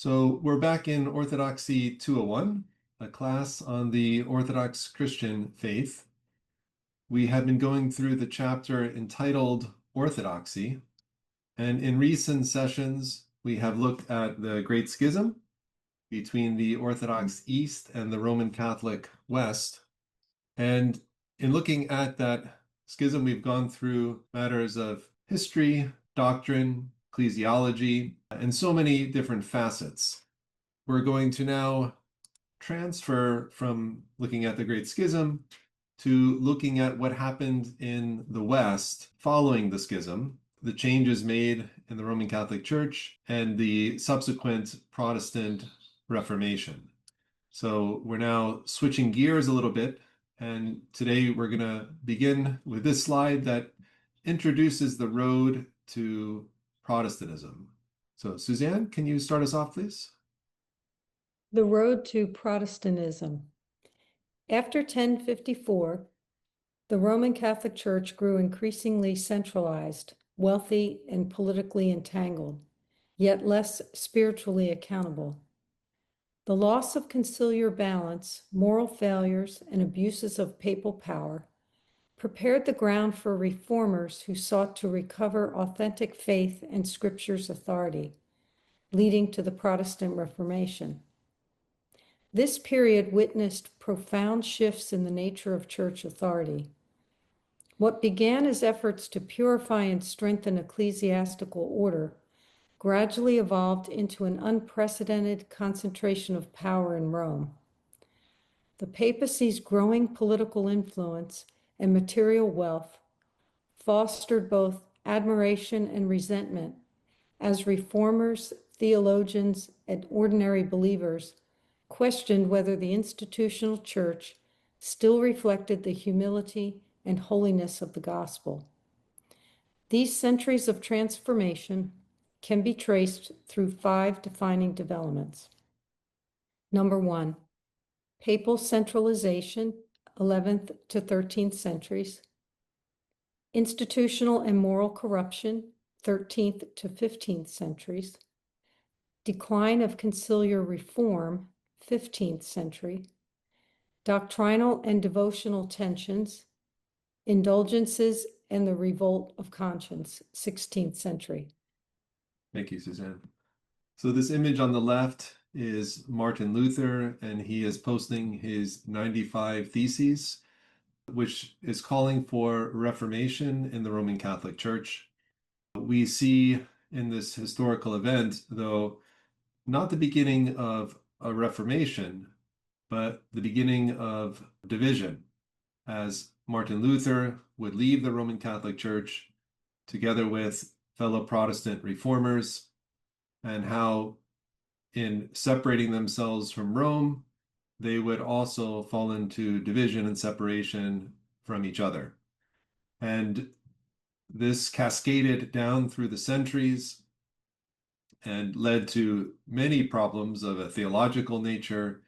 So we're back in Orthodoxy 201, a class on the Orthodox Christian faith. We have been going through the chapter entitled Orthodoxy, and in recent sessions, we have looked at the Great Schism between the Orthodox East and the Roman Catholic West. And in looking at that schism, we've gone through matters of history, doctrine, ecclesiology, and so many different facets. We're going to now transfer from looking at the Great Schism to looking at what happened in the West following the schism, the changes made in the Roman Catholic Church, and the subsequent Protestant Reformation. So we're now switching gears a little bit, and today we're going to begin with this slide that introduces the road to Protestantism. So Suzanne, can you start us off, please? The road to Protestantism. After 1054, the Roman Catholic Church grew increasingly centralized, wealthy, and politically entangled, yet less spiritually accountable. The loss of conciliar balance, moral failures, and abuses of papal power prepared the ground for reformers who sought to recover authentic faith and Scripture's authority, leading to the Protestant Reformation. This period witnessed profound shifts in the nature of church authority. What began as efforts to purify and strengthen ecclesiastical order gradually evolved into an unprecedented concentration of power in Rome. The papacy's growing political influence and material wealth fostered both admiration and resentment as reformers, theologians, and ordinary believers questioned whether the institutional church still reflected the humility and holiness of the gospel. These centuries of transformation can be traced through 5 defining developments. Number 1, Papal Centralization, 11th to 13th centuries. Institutional and moral corruption, 13th to 15th centuries. Decline of conciliar reform, 15th century. Doctrinal and devotional tensions, indulgences, and the revolt of conscience, 16th century. Thank you, Suzanne. So this image on the left is Martin Luther, and he is posting his 95 Theses, which is calling for reformation in the Roman Catholic Church. We see in this historical event, though, not the beginning of a reformation, but the beginning of division, as Martin Luther would leave the Roman Catholic Church together with fellow Protestant reformers, and how in separating themselves from Rome, they would also fall into division and separation from each other. And this cascaded down through the centuries and led to many problems of a theological nature,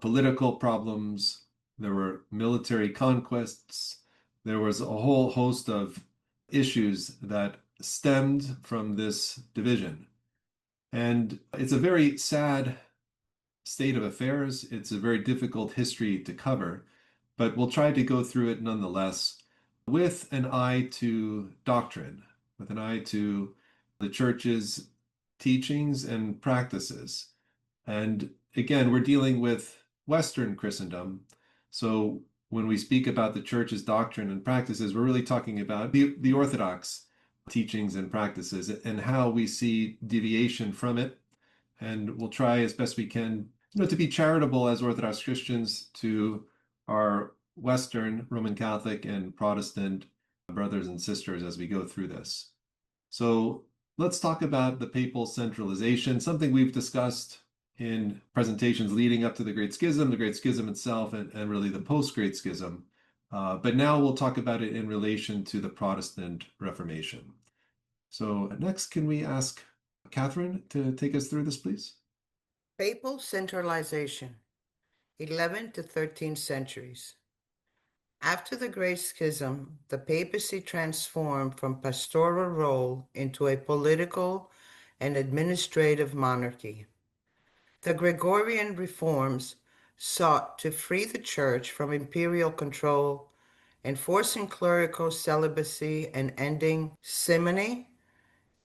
political problems. There were military conquests. There was a whole host of issues that stemmed from this division. And it's a very sad state of affairs. It's a very difficult history to cover, but we'll try to go through it nonetheless with an eye to doctrine, with an eye to the church's teachings and practices. And again, we're dealing with Western Christendom. So when we speak about the church's doctrine and practices, we're really talking about the Orthodox teachings and practices and how we see deviation from it. And we'll try as best we can, to be charitable as Orthodox Christians to our Western Roman Catholic and Protestant brothers and sisters as we go through this. So let's talk about the Papal Centralization, something we've discussed in presentations leading up to the Great Schism itself, and really the post-Great Schism. But now we'll talk about it in relation to the Protestant Reformation. So next, can we ask Catherine to take us through this, please? Papal Centralization, 11th to 13th centuries. After the Great Schism, the papacy transformed from pastoral role into a political and administrative monarchy. The Gregorian reforms sought to free the church from imperial control, enforcing clerical celibacy and ending simony,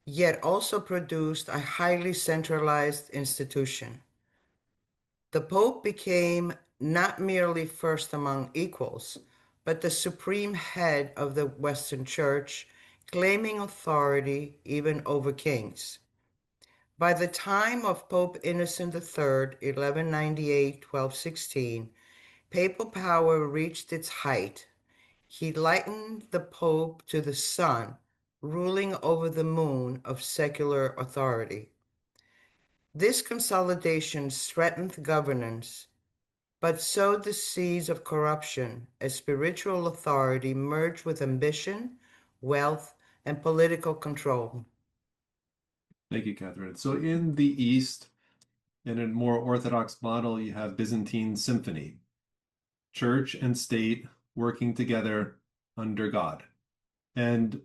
yet also produced a highly centralized institution. The Pope became not merely first among equals, but the supreme head of the Western Church, claiming authority even over kings. By the time of Pope Innocent III, 1198-1216, papal power reached its height. He likened the Pope to the sun, ruling over the moon of secular authority. This consolidation strengthened governance, but sowed the seeds of corruption as spiritual authority merged with ambition, wealth, and political control. Thank you, Catherine. So in the East, in a more Orthodox model, you have Byzantine symphony, church and state working together under God. And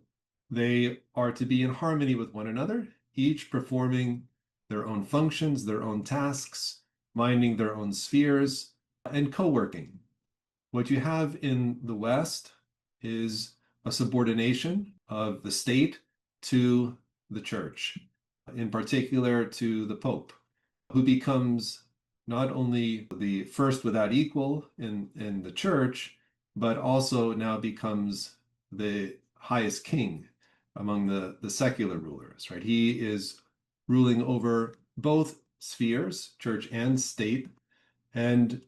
they are to be in harmony with one another, each performing their own functions, their own tasks, minding their own spheres, and co-working. What you have in the West is a subordination of the state to the church, in particular to the Pope, who becomes not only the first without equal in the church, but also now becomes the highest king among the secular rulers, right? He is ruling over both spheres, church and state, and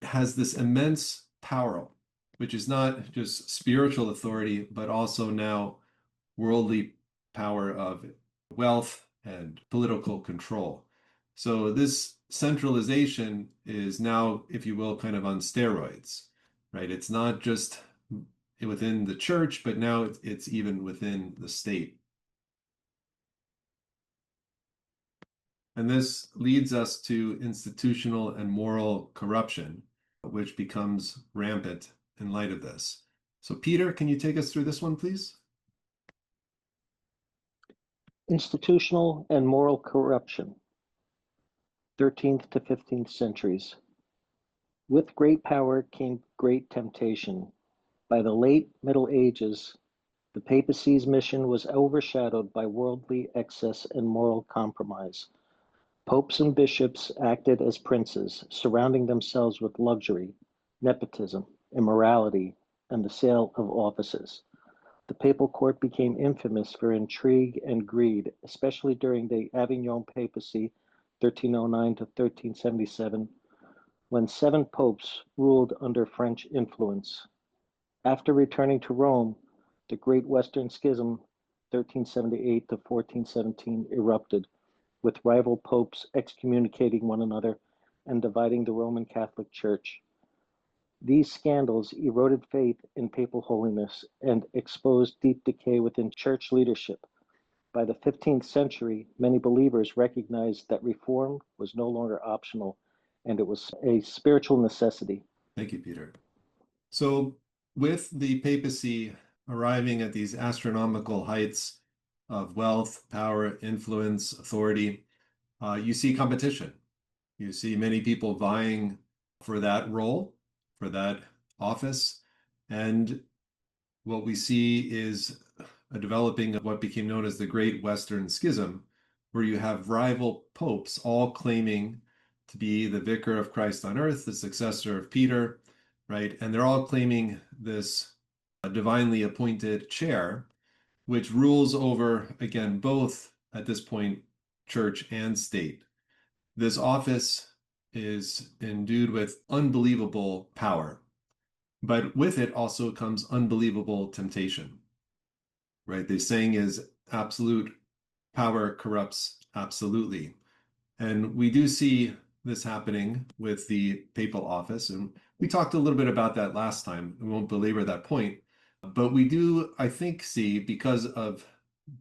has this immense power, which is not just spiritual authority, but also now worldly power of wealth and political control. So this centralization is now, if you will, kind of on steroids, right? It's not just within the church, but now it's even within the state. And this leads us to institutional and moral corruption, which becomes rampant in light of this. So Peter, can you take us through this one, please? Institutional and moral corruption, 13th to 15th centuries. With great power came great temptation. By the late Middle Ages, the papacy's mission was overshadowed by worldly excess and moral compromise. Popes and bishops acted as princes, surrounding themselves with luxury, nepotism, immorality, and the sale of offices. The papal court became infamous for intrigue and greed, especially during the Avignon papacy, 1309 to 1377, when 7 popes ruled under French influence. After returning to Rome, the Great Western Schism, 1378 to 1417, erupted, with rival popes excommunicating one another and dividing the Roman Catholic Church. These scandals eroded faith in papal holiness and exposed deep decay within church leadership. By the 15th century, many believers recognized that reform was no longer optional, and it was a spiritual necessity. Thank you, Peter. So with the papacy arriving at these astronomical heights of wealth, power, influence, authority, you see competition. You see many people vying for that role, for that office. And what we see is a developing of what became known as the Great Western Schism, where you have rival popes all claiming to be the vicar of Christ on earth, the successor of Peter, right? And they're all claiming this divinely appointed chair, which rules over, again, both at this point, church and state. This office is endued with unbelievable power, but with it also comes unbelievable temptation, right? The saying is absolute power corrupts absolutely. And we do see this happening with the papal office. And we talked a little bit about that last time. We won't belabor that point. But we do, I think, see, because of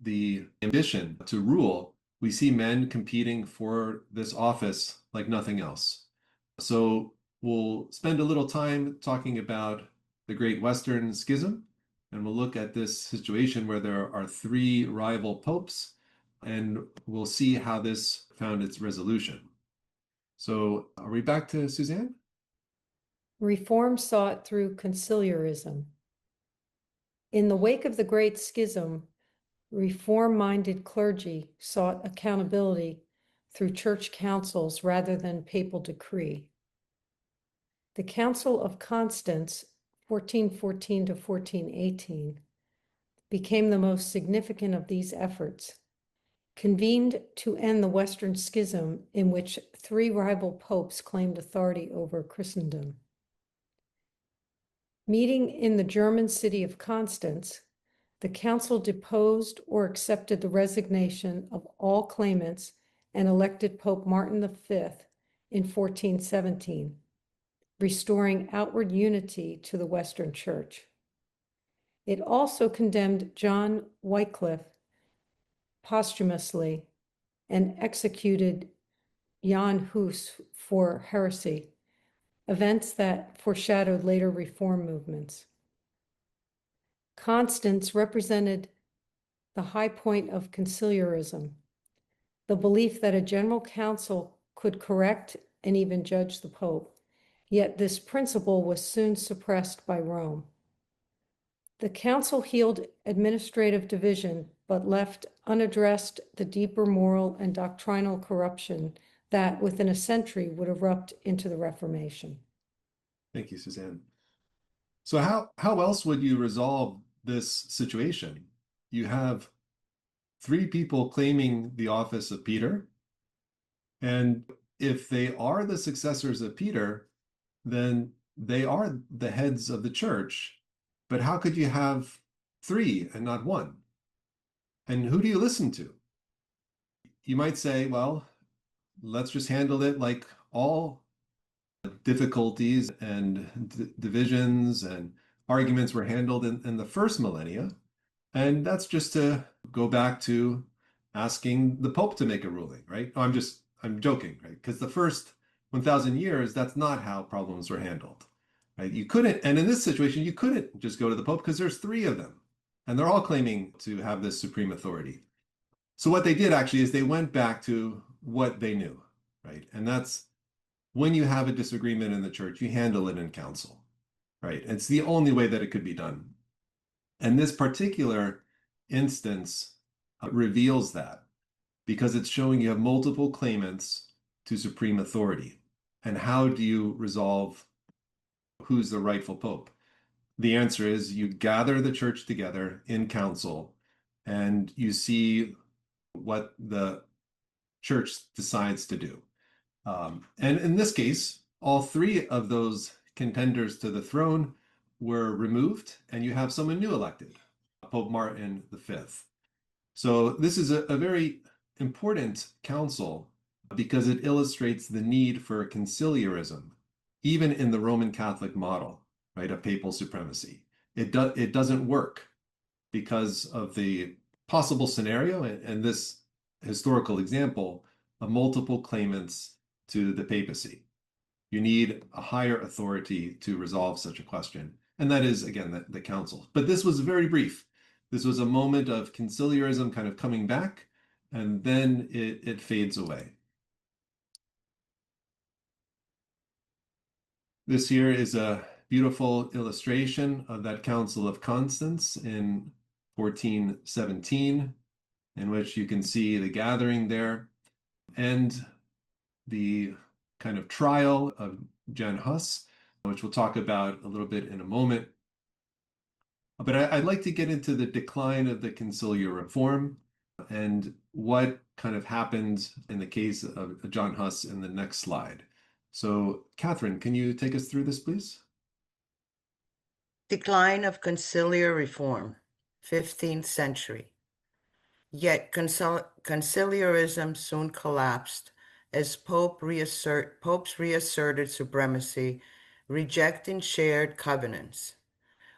the ambition to rule, we see men competing for this office like nothing else. So we'll spend a little time talking about the Great Western Schism, and we'll look at this situation where there are 3 rival popes, and we'll see how this found its resolution. So are we back to Suzanne? Reform sought through conciliarism. In the wake of the Great Schism, reform-minded clergy sought accountability through church councils rather than papal decree. The Council of Constance, 1414 to 1418, became the most significant of these efforts, convened to end the Western Schism in which three rival popes claimed authority over Christendom. Meeting in the German city of Constance, the council deposed or accepted the resignation of all claimants and elected Pope Martin V in 1417, restoring outward unity to the Western Church. It also condemned John Wycliffe posthumously and executed Jan Hus for heresy, events that foreshadowed later reform movements. Constance represented the high point of conciliarism, the belief that a general council could correct and even judge the Pope, yet this principle was soon suppressed by Rome. The council healed administrative division, but left unaddressed the deeper moral and doctrinal corruption that within a century would erupt into the Reformation. Thank you, Suzanne. So how else would you resolve this situation? You have three people claiming the office of Peter, and if they are the successors of Peter, then they are the heads of the church. But how could you have three and not one? And who do you listen to? You might say, well, let's just handle it like all difficulties and divisions and arguments were handled in the first millennia. And that's just to go back to asking the Pope to make a ruling, right? Oh, I'm joking, right? Because the first 1,000 years, that's not how problems were handled, right? You couldn't, and in this situation, you couldn't just go to the Pope because there's three of them, and they're all claiming to have this supreme authority. So what they did actually is they went back to what they knew, right? And that's when you have a disagreement in the church, you handle it in council, right? It's the only way that it could be done. And this particular instance reveals that because it's showing you have multiple claimants to supreme authority. And how do you resolve who's the rightful pope? The answer is you gather the church together in council and you see what the church decides to do. And in this case, all three of those contenders to the throne were removed, and you have someone new elected, Pope Martin V. So this is a very important council because it illustrates the need for conciliarism, even in the Roman Catholic model, right, of papal supremacy. It doesn't work because of the possible scenario and this historical example of multiple claimants to the papacy. You need a higher authority to resolve such a question. And that is, again, the council. But this was very brief. This was a moment of conciliarism kind of coming back, and then it fades away. This here is a beautiful illustration of that Council of Constance in 1417, in which you can see the gathering there and the kind of trial of Jan Hus, which we'll talk about a little bit in a moment. But I'd like to get into the decline of the conciliar reform and what kind of happened in the case of John Hus in the next slide. So, Catherine, can you take us through this, please? Decline of conciliar reform, 15th century. Yet conciliarism soon collapsed as popes reasserted supremacy, rejecting shared covenants.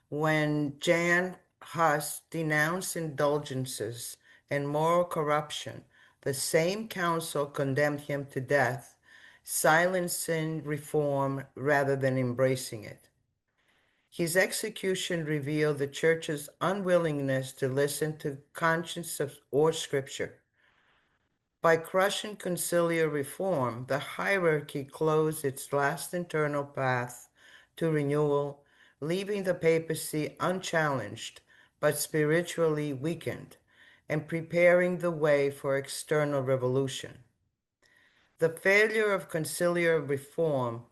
When Jan Hus denounced indulgences and moral corruption, the same council condemned him to death, silencing reform rather than embracing it. His execution revealed the church's unwillingness to listen to conscience or scripture. By crushing conciliar reform, the hierarchy closed its last internal path to renewal, leaving the papacy unchallenged but spiritually weakened, and preparing the way for external revolution. The failure of conciliar reform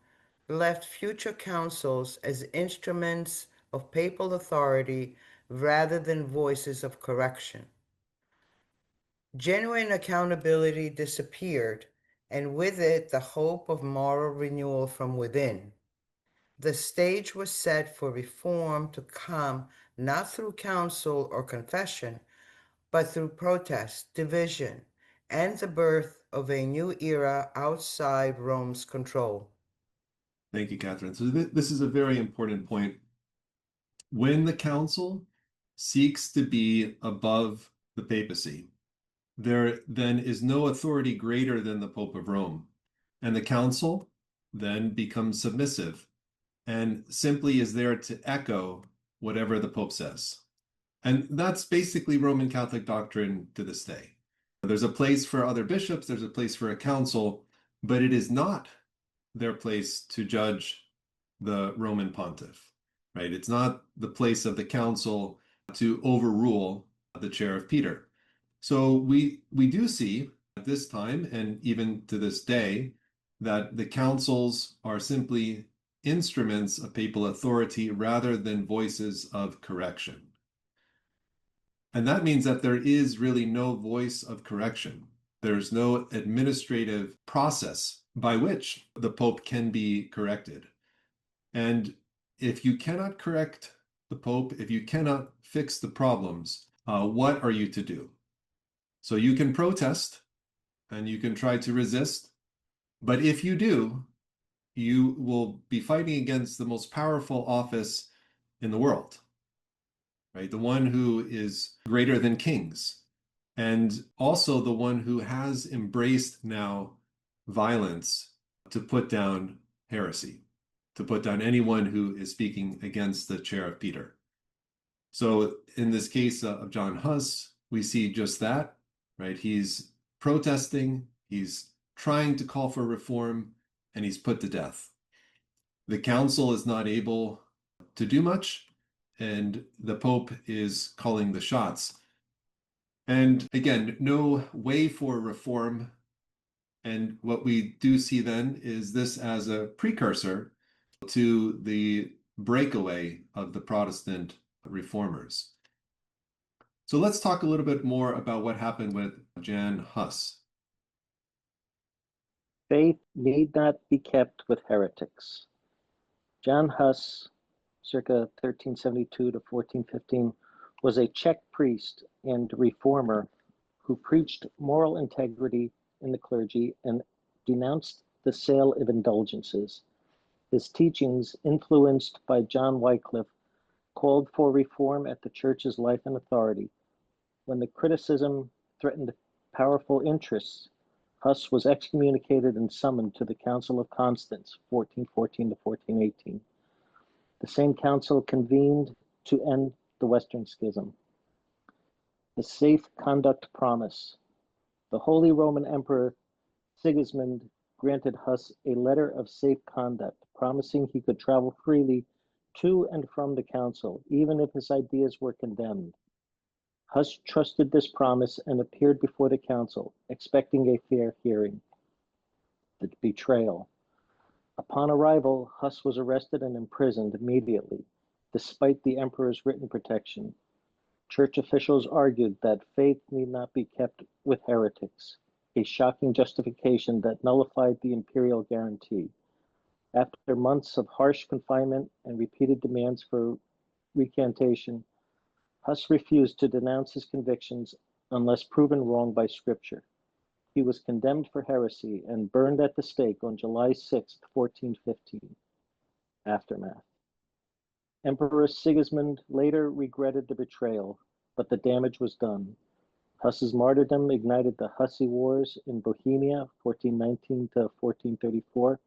left future councils as instruments of papal authority rather than voices of correction. Genuine accountability disappeared, and with it the hope of moral renewal from within. The stage was set for reform to come not through council or confession, but through protest, division, and the birth of a new era outside Rome's control. Thank you, Catherine. So this is a very important point. When the council seeks to be above the papacy, there then is no authority greater than the Pope of Rome. And the council then becomes submissive and simply is there to echo whatever the Pope says. And that's basically Roman Catholic doctrine to this day. There's a place for other bishops, there's a place for a council, but it is not their place to judge the Roman pontiff, right? It's not the place of the council to overrule the chair of Peter. So we do see at this time, and even to this day, that the councils are simply instruments of papal authority rather than voices of correction. And that means that there is really no voice of correction. There's no administrative process by which the Pope can be corrected. And if you cannot correct the Pope, if you cannot fix the problems, what are you to do? So you can protest and you can try to resist, but if you do, you will be fighting against the most powerful office in the world, right? The one who is greater than kings, and also the one who has embraced now violence to put down heresy, to put down anyone who is speaking against the chair of Peter. So in this case of John Huss, we see just that, right? He's protesting, he's trying to call for reform, and he's put to death. The council is not able to do much, and the Pope is calling the shots. And again, no way for reform. And what we do see then is this as a precursor to the breakaway of the Protestant reformers. So let's talk a little bit more about what happened with Jan Hus. Faith need not be kept with heretics. John Huss, circa 1372 to 1415, was a Czech priest and reformer who preached moral integrity in the clergy and denounced the sale of indulgences. His teachings, influenced by John Wycliffe, called for reform at the church's life and authority. When the criticism threatened powerful interests, Huss was excommunicated and summoned to the Council of Constance, 1414 to 1418. The same council convened to end the Western Schism. The Safe Conduct Promise. The Holy Roman Emperor Sigismund granted Huss a letter of safe conduct, promising he could travel freely to and from the council, even if his ideas were condemned. Huss trusted this promise and appeared before the council, expecting a fair hearing. The betrayal. Upon arrival, Huss was arrested and imprisoned immediately, despite the emperor's written protection. Church officials argued that faith need not be kept with heretics, a shocking justification that nullified the imperial guarantee. After months of harsh confinement and repeated demands for recantation, Huss refused to denounce his convictions unless proven wrong by Scripture. He was condemned for heresy and burned at the stake on July 6, 1415. Aftermath. Emperor Sigismund later regretted the betrayal, but the damage was done. Huss's martyrdom ignited the Hussy Wars in Bohemia, 1419 to 1434,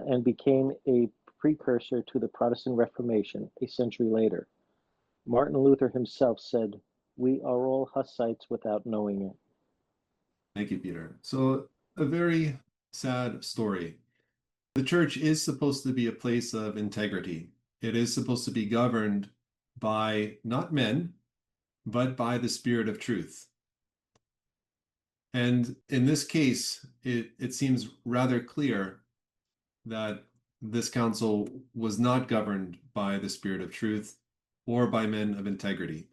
and became a precursor to the Protestant Reformation a century later. Martin Luther himself said, "We are all Hussites without knowing it." Thank you, Peter. So, a very sad story. The church is supposed to be a place of integrity. It is supposed to be governed by not men, but by the Spirit of truth. And in this case, it seems rather clear that this council was not governed by the Spirit of truth or by men of integrity.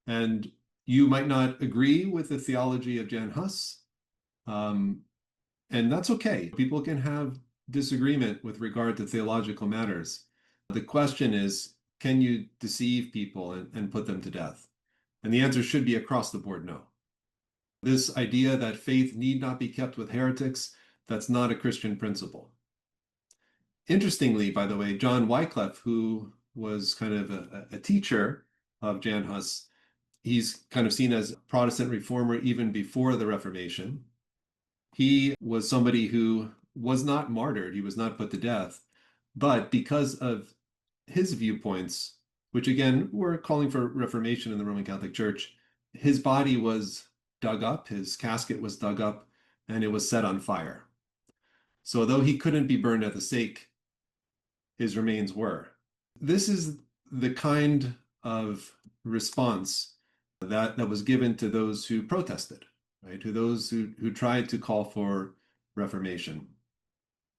And you might not agree with the theology of Jan Hus, and that's okay. People can have disagreement with regard to theological matters. The question is, can you deceive people and put them to death? And the answer should be across the board no. This idea that faith need not be kept with heretics, that's not a Christian principle. Interestingly, by the way, John Wycliffe, who was kind of a teacher of Jan Hus, he's kind of seen as a Protestant reformer even before the Reformation. He was somebody who was not martyred, he was not put to death, but because of his viewpoints, which again were calling for reformation in the Roman Catholic Church, his body was dug up, his casket was dug up, and it was set on fire. So though he couldn't be burned at the stake, his remains were. This is the kind of response that was given to those who protested, right? To those who tried to call for reformation.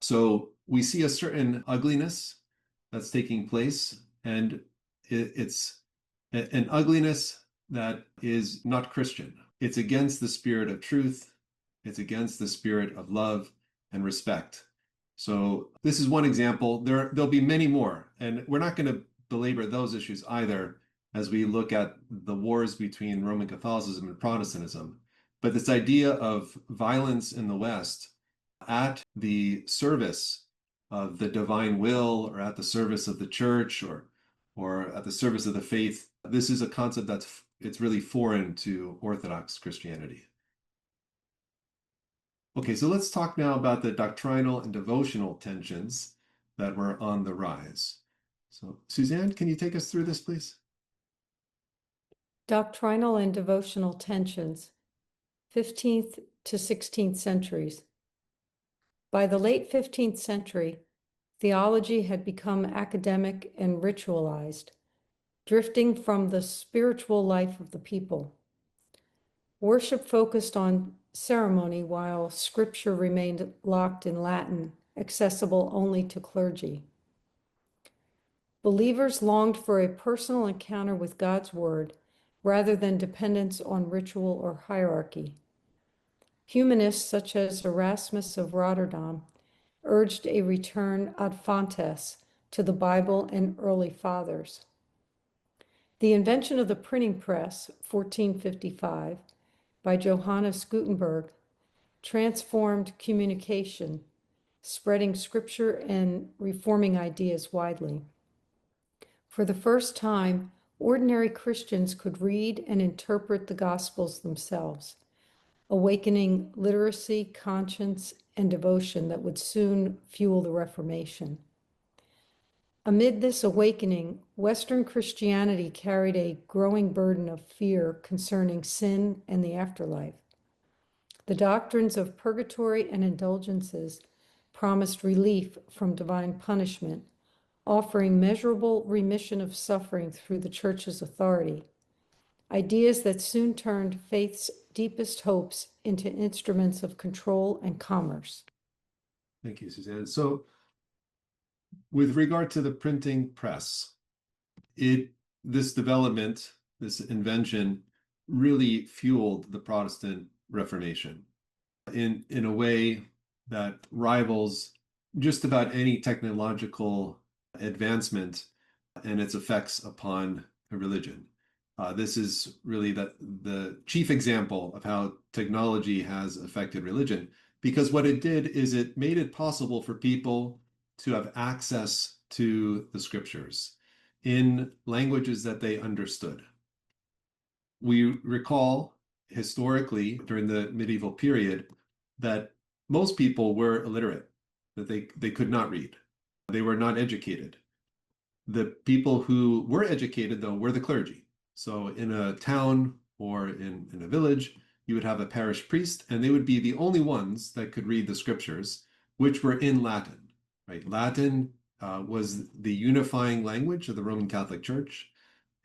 So we see a certain ugliness that's taking place, and it's an ugliness that is not Christian. It's against the spirit of truth. It's against the spirit of love and respect. So this is one example. There'll be many more, and we're not going to belabor those issues either as we look at the wars between Roman Catholicism and Protestantism. But this idea of violence in the West at the service of the divine will, or at the service of the church, or at the service of the faith, this is a concept it's really foreign to Orthodox Christianity. Okay, so let's talk now about the doctrinal and devotional tensions that were on the rise. So, Suzanne, can you take us through this, please? Doctrinal and devotional tensions, 15th to 16th centuries. By the late 15th century, theology had become academic and ritualized, drifting from the spiritual life of the people. Worship focused on ceremony while scripture remained locked in Latin, accessible only to clergy. Believers longed for a personal encounter with God's word rather than dependence on ritual or hierarchy. Humanists such as Erasmus of Rotterdam urged a return ad fontes to the Bible and early fathers. The invention of the printing press, 1455, by Johannes Gutenberg, transformed communication, spreading scripture and reforming ideas widely. For the first time, ordinary Christians could read and interpret the Gospels themselves, awakening literacy, conscience, and devotion that would soon fuel the Reformation. Amid this awakening, Western Christianity carried a growing burden of fear concerning sin and the afterlife. The doctrines of Purgatory and Indulgences promised relief from divine punishment, offering measurable remission of suffering through the Church's authority, ideas that soon turned faith's deepest hopes into instruments of control and commerce. Thank you, Suzanne. So with regard to the printing press, this development, this invention, really fueled the Protestant Reformation in a way that rivals just about any technological advancement and its effects upon a religion. This is really the chief example of how technology has affected religion, because what it did is it made it possible for people to have access to the scriptures in languages that they understood. We recall historically during the medieval period that most people were illiterate, that they could not read. They were not educated. The people who were educated, though, were the clergy. So in a town or in a village, you would have a parish priest, and they would be the only ones that could read the scriptures, which were in Latin, right? Latin was the unifying language of the Roman Catholic Church.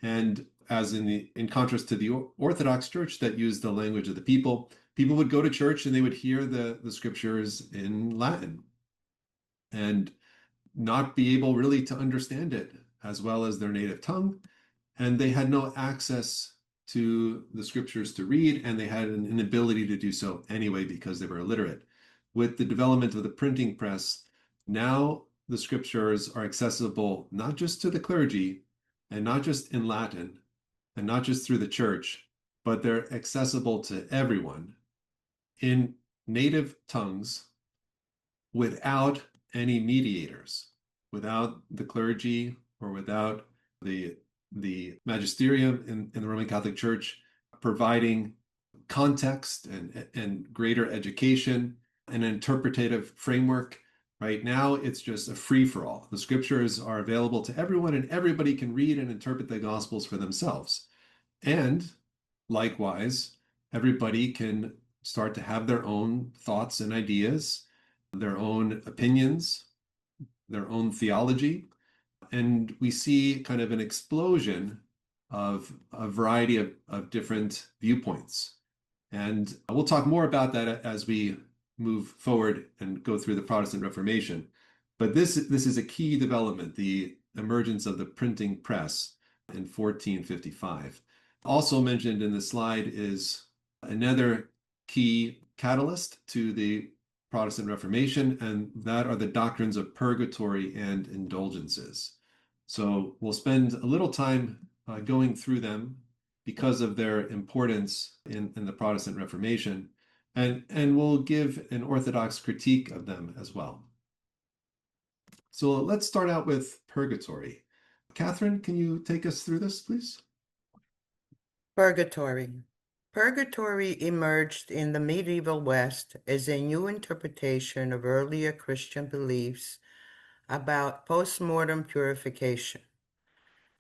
And as in contrast to the Orthodox Church that used the language of the people would go to church and they would hear the scriptures in Latin and not be able really to understand it as well as their native tongue. And they had no access to the scriptures to read, and they had an inability to do so anyway because they were illiterate. With the development of the printing press, now the scriptures are accessible not just to the clergy and not just in Latin and not just through the church, but they're accessible to everyone in native tongues without any mediators, without the clergy or without the magisterium in the Roman Catholic Church providing context and greater education, an interpretative framework. Right now, it's just a free-for-all. The scriptures are available to everyone, and everybody can read and interpret the Gospels for themselves. And likewise, everybody can start to have their own thoughts and ideas, their own opinions, their own theology. And we see kind of an explosion of a variety of different viewpoints. And we'll talk more about that as we move forward and go through the Protestant Reformation. But this is a key development, the emergence of the printing press in 1455. Also mentioned in the slide is another key catalyst to the Protestant Reformation, and that are the doctrines of purgatory and indulgences. So we'll spend a little time going through them because of their importance in the Protestant Reformation, and we'll give an Orthodox critique of them as well. So let's start out with purgatory. Catherine, can you take us through this, please? Purgatory. Purgatory emerged in the medieval West as a new interpretation of earlier Christian beliefs about post-mortem purification.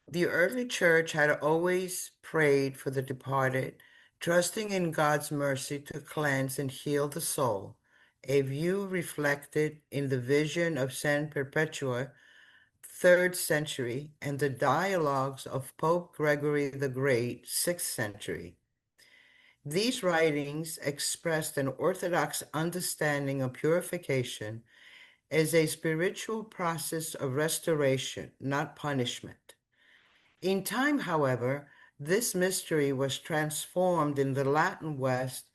The early church had always prayed for the departed, trusting in God's mercy to cleanse and heal the soul, a view reflected in the vision of San Perpetua, 3rd century, and the dialogues of Pope Gregory the Great, 6th century. These writings expressed an orthodox understanding of purification as a spiritual process of restoration, not punishment. In time, however, this mystery was transformed in the Latin West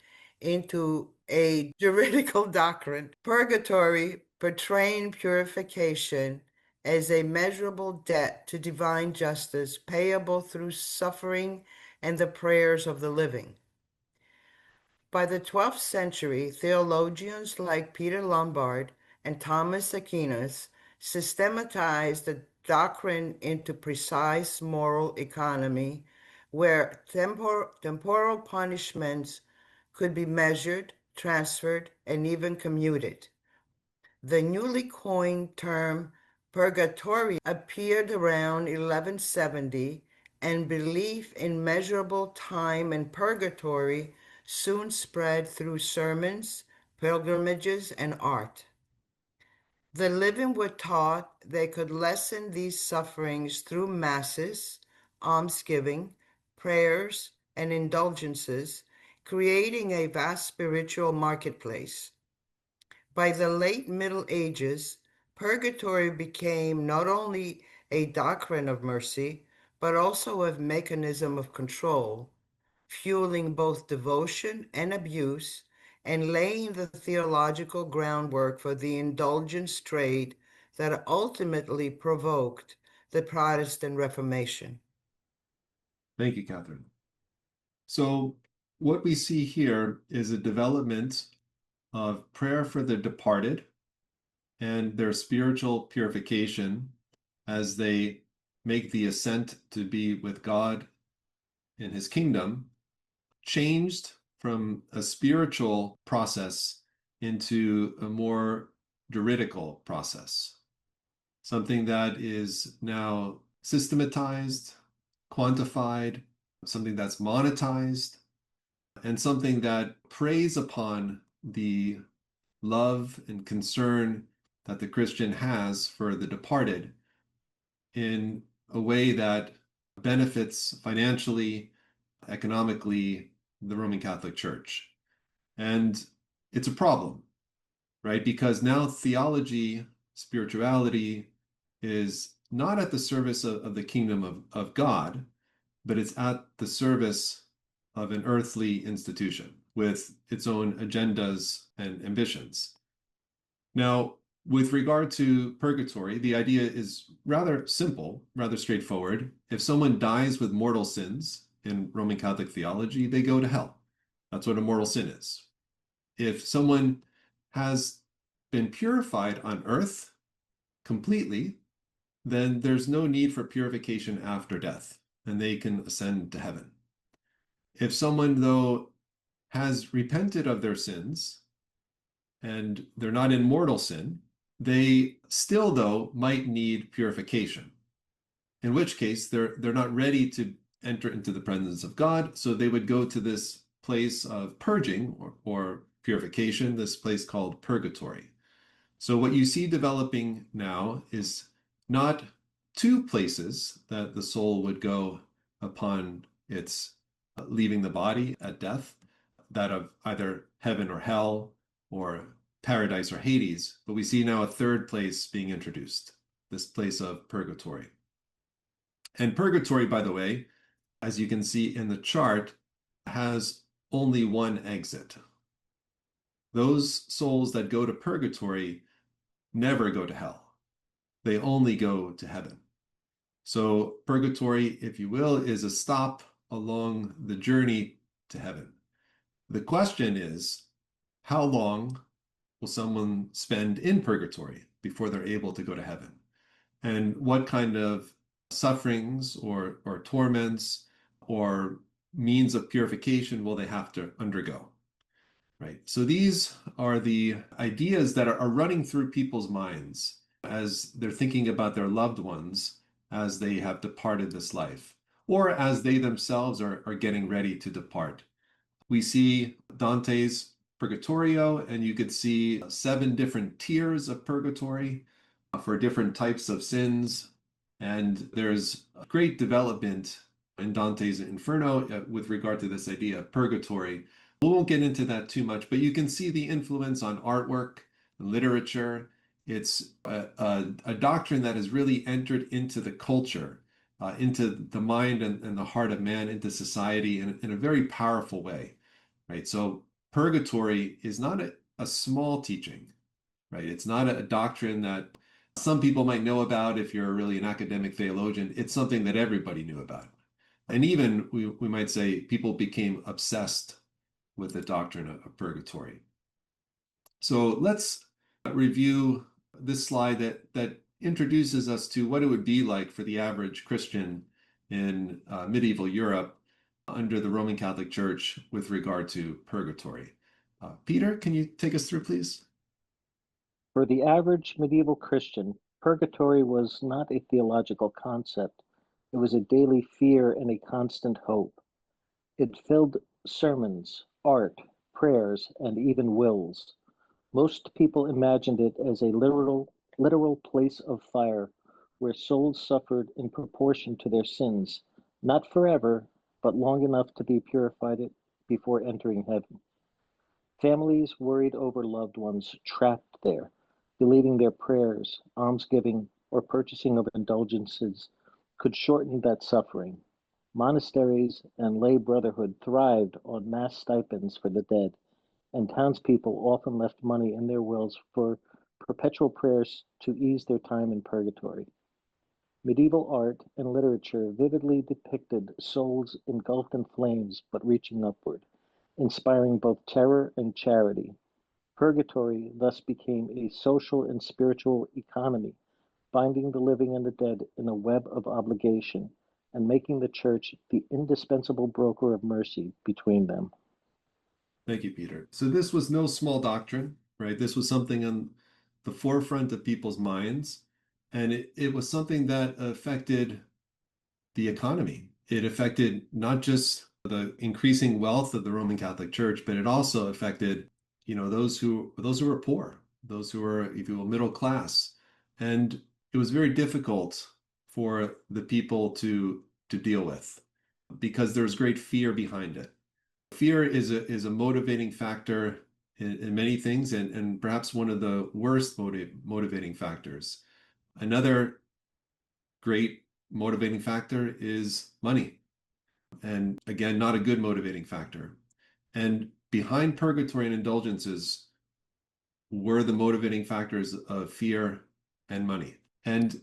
into a juridical doctrine, purgatory portraying purification as a measurable debt to divine justice payable through suffering and the prayers of the living. By the 12th century, theologians like Peter Lombard and Thomas Aquinas systematized the doctrine into precise moral economy, where temporal punishments could be measured, transferred, and even commuted. The newly coined term purgatory appeared around 1170, and belief in measurable time and purgatory soon spread through sermons, pilgrimages, and art. The living were taught they could lessen these sufferings through masses, almsgiving, prayers, and indulgences, creating a vast spiritual marketplace. By the late Middle Ages, purgatory became not only a doctrine of mercy, but also a mechanism of control, fueling both devotion and abuse, and laying the theological groundwork for the indulgence trade that ultimately provoked the Protestant Reformation. Thank you, Catherine. So what we see here is a development of prayer for the departed and their spiritual purification as they make the ascent to be with God in his kingdom, changed from a spiritual process into a more juridical process, something that is now systematized, quantified, something that's monetized, and something that preys upon the love and concern that the Christian has for the departed in a way that benefits financially, economically, the Roman Catholic Church. And it's a problem, right? Because now theology, spirituality is not at the service of the kingdom of God, but it's at the service of an earthly institution with its own agendas and ambitions. Now, with regard to purgatory, the idea is rather simple, rather straightforward. If someone dies with mortal sins in Roman Catholic theology, they go to hell. That's what a mortal sin is. If someone has been purified on earth completely, then there's no need for purification after death, and they can ascend to heaven. If someone, though, has repented of their sins and they're not in mortal sin, they still, though, might need purification, in which case they're not ready to enter into the presence of God, so they would go to this place of purging or purification, this place called purgatory. So what you see developing now is not two places that the soul would go upon its leaving the body at death, that of either heaven or hell or paradise or Hades, but we see now a third place being introduced, this place of purgatory. And purgatory, by the way, as you can see in the chart, has only one exit. Those souls that go to purgatory never go to hell. They only go to heaven. So purgatory, if you will, is a stop along the journey to heaven. The question is, how long will someone spend in purgatory before they're able to go to heaven? And what kind of sufferings or torments or means of purification will they have to undergo? Right. So these are the ideas that are running through people's minds as they're thinking about their loved ones as they have departed this life, or as they themselves are getting ready to depart. We see Dante's Purgatorio, and you could see 7 different tiers of purgatory for different types of sins. And there's great development in Dante's Inferno with regard to this idea of purgatory. We won't get into that too much, but you can see the influence on artwork, literature. It's a doctrine that has really entered into the culture, into the mind and the heart of man, into society in a very powerful way, right? So purgatory is not a small teaching, right? It's not a doctrine that some people might know about if you're really an academic theologian. It's something that everybody knew about. And even we might say people became obsessed with the doctrine of purgatory. So let's review this slide that introduces us to what it would be like for the average Christian in medieval Europe under the Roman Catholic Church with regard to purgatory. Peter, can you take us through, please? For the average medieval Christian, purgatory was not a theological concept. It was a daily fear and a constant hope. It filled sermons, art, prayers, and even wills. Most people imagined it as a literal place of fire where souls suffered in proportion to their sins, not forever, but long enough to be purified before entering heaven. Families worried over loved ones trapped there, believing their prayers, almsgiving, or purchasing of indulgences could shorten that suffering. Monasteries and lay brotherhood thrived on mass stipends for the dead, and townspeople often left money in their wills for perpetual prayers to ease their time in purgatory. Medieval art and literature vividly depicted souls engulfed in flames but reaching upward, inspiring both terror and charity. Purgatory thus became a social and spiritual economy, binding the living and the dead in a web of obligation and making the church the indispensable broker of mercy between them. Thank you, Peter. So this was no small doctrine, right? This was something on the forefront of people's minds, and it was something that affected the economy. It affected not just the increasing wealth of the Roman Catholic Church, but it also affected, those who were poor, those who were, if you will, middle class. And it was very difficult for the people to deal with because there's great fear behind it. Fear is a motivating factor in many things, and perhaps one of the worst motivating factors. Another great motivating factor is money. And again, not a good motivating factor. And behind Purgatory and Indulgences were the motivating factors of fear and money. And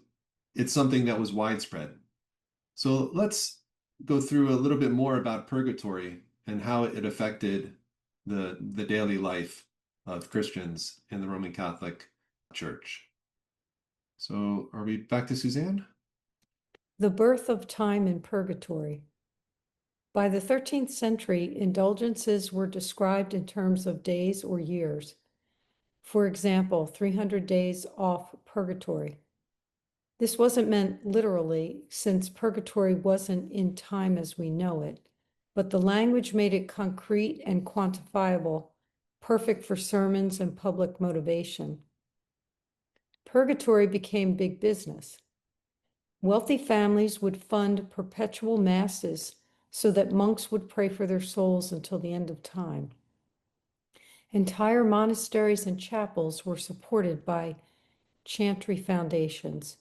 it's something that was widespread. So let's go through a little bit more about Purgatory and how it affected the daily life of Christians in the Roman Catholic Church. So are we back to Suzanne? The birth of time in purgatory. By the 13th century, indulgences were described in terms of days or years. For example, 300 days off purgatory. This wasn't meant literally, since purgatory wasn't in time as we know it, but the language made it concrete and quantifiable, perfect for sermons and public motivation. Purgatory became big business. Wealthy families would fund perpetual masses so that monks would pray for their souls until the end of time. Entire monasteries and chapels were supported by chantry foundations,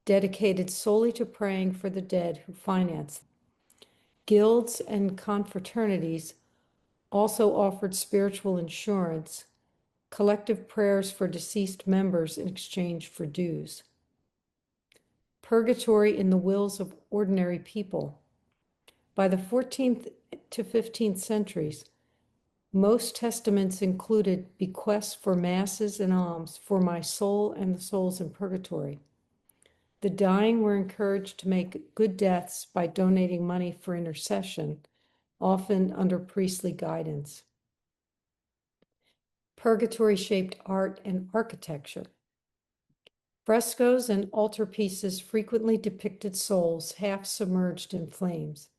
dedicated solely to praying for the dead who financed them. Guilds and confraternities also offered spiritual insurance, collective prayers for deceased members in exchange for dues. Purgatory in the wills of ordinary people. By the 14th to 15th centuries, most testaments included bequests for masses and alms for my soul and the souls in purgatory. The dying were encouraged to make good deaths by donating money for intercession, often under priestly guidance. Purgatory shaped art and architecture. Frescoes and altarpieces frequently depicted souls half submerged in flames,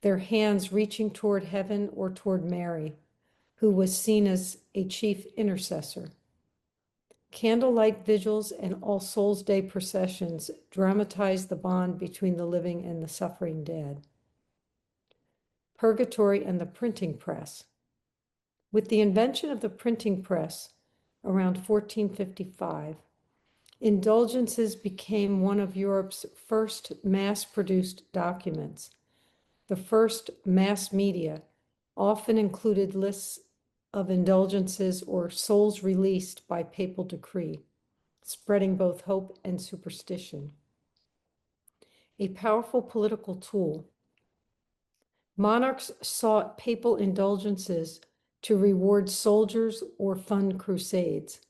their hands reaching toward heaven or toward Mary, who was seen as a chief intercessor. Candlelight vigils and All Souls' Day processions dramatized the bond between the living and the suffering dead. Purgatory and the printing press. With the invention of the printing press around 1455, indulgences became one of Europe's first mass-produced documents. The first mass media often included lists of indulgences or souls released by papal decree, spreading both hope and superstition. A powerful political tool. Monarchs sought papal indulgences to reward soldiers or fund crusades,